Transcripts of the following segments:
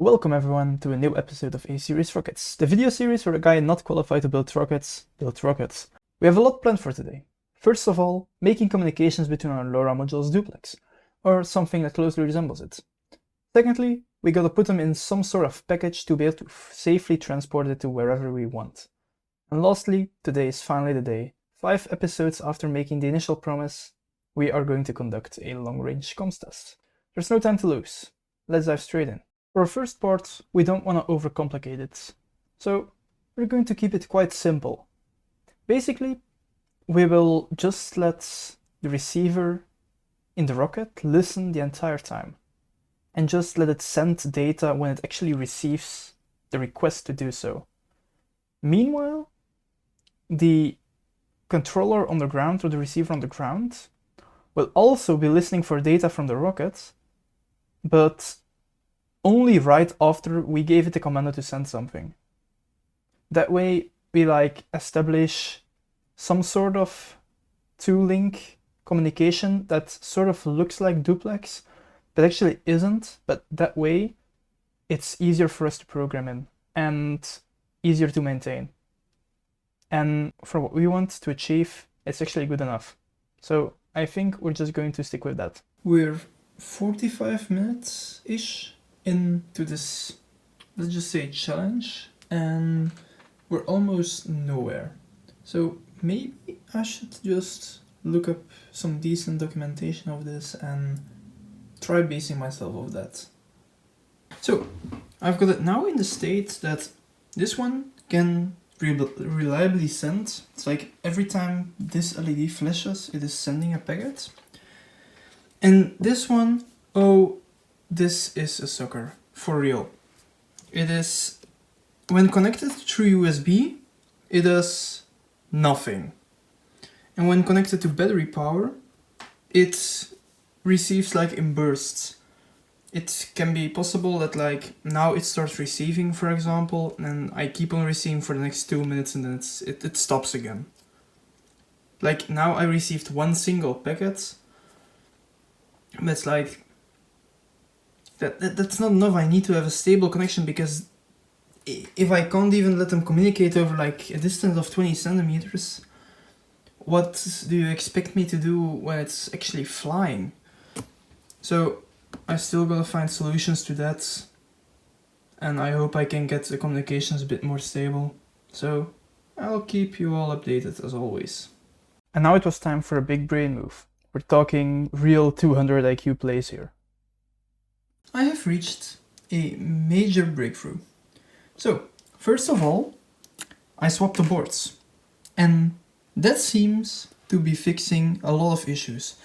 Welcome everyone to a new episode of A-Series Rockets, the video series where a guy not qualified to build rockets built rockets. We have a lot planned for today. First of all, making communications between our LoRa modules duplex, or something that closely resembles it. Secondly, we gotta put them in some sort of package to be able to safely transport it to wherever we want. And lastly, today is finally the day. 5 episodes after making the initial promise, we are going to conduct a long-range comms test. There's no time to lose. Let's dive straight in. For our first part, we don't want to overcomplicate it, so we're going to keep it quite simple. Basically, we will just let the receiver in the rocket listen the entire time, and just let it send data when it actually receives the request to do so. Meanwhile, the controller on the ground or the receiver on the ground will also be listening for data from the rocket, but only right after we gave it the command to send something. That way we establish some sort of two-link communication that sort of looks like duplex, but actually isn't, but that way it's easier for us to program in and easier to maintain. And for what we want to achieve, it's actually good enough. So I think we're just going to stick with that. We're 45 minutes-ish into this, let's just say, challenge, and we're almost nowhere. So maybe I should just look up some decent documentation of this and try basing myself off that. So I've got it now in the state that this one can reliably send. It's like every time this LED flashes, it is sending a packet. And this one, oh, this is a sucker, for real. It is, when connected through USB, it does nothing. And when connected to battery power, it receives in bursts. It can be possible that now it starts receiving, for example, and I keep on receiving for the next 2 minutes and then it stops again. Now I received one single packet, but it's that's not enough. I need to have a stable connection, because if I can't even let them communicate over a distance of 20 centimeters, what do you expect me to do when it's actually flying? So I still gotta find solutions to that, and I hope I can get the communications a bit more stable. So I'll keep you all updated as always. And now it was time for a big brain move. We're talking real 200 IQ plays here. I have reached a major breakthrough. So, first of all, I swapped the boards, and that seems to be fixing a lot of issues.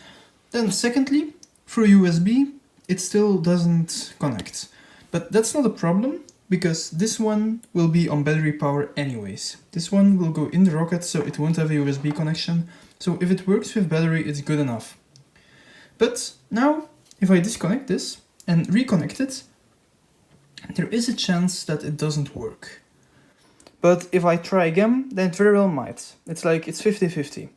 Then secondly, through USB, it still doesn't connect. But that's not a problem, because this one will be on battery power anyways. This one will go in the rocket, so it won't have a USB connection. So if it works with battery, it's good enough. But now, if I disconnect this and reconnect it, there is a chance that it doesn't work. But if I try again, then it very well might. It's 50-50.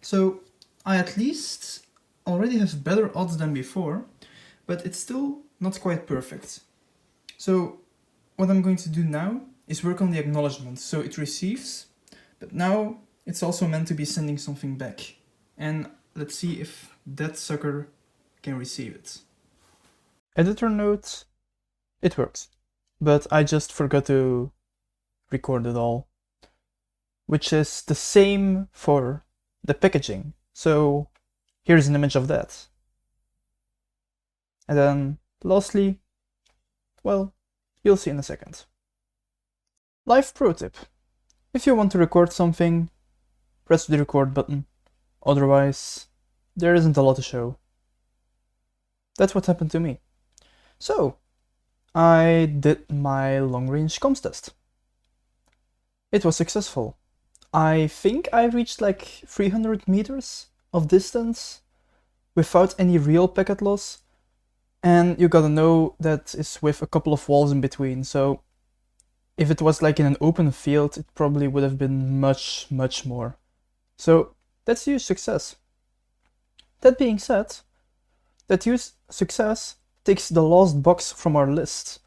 So I at least already have better odds than before, but it's still not quite perfect. So what I'm going to do now is work on the acknowledgement. So it receives, but now it's also meant to be sending something back. And let's see if that sucker can receive it. Editor note, it works, but I just forgot to record it all, which is the same for the packaging. So here's an image of that. And then lastly, well, you'll see in a second. Live pro tip. If you want to record something, press the record button. Otherwise, there isn't a lot to show. That's what happened to me. So, I did my long-range comms test. It was successful. I think I reached 300 meters of distance without any real packet loss. And you gotta know that is with a couple of walls in between, so if it was in an open field, it probably would have been much, much more. So that's huge success. That being said, that huge success takes the last box from our list,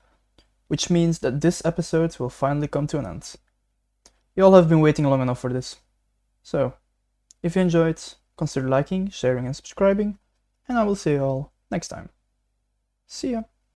which means that this episode will finally come to an end. You all have been waiting long enough for this. So, if you enjoyed, consider liking, sharing and subscribing, and I will see you all next time. See ya!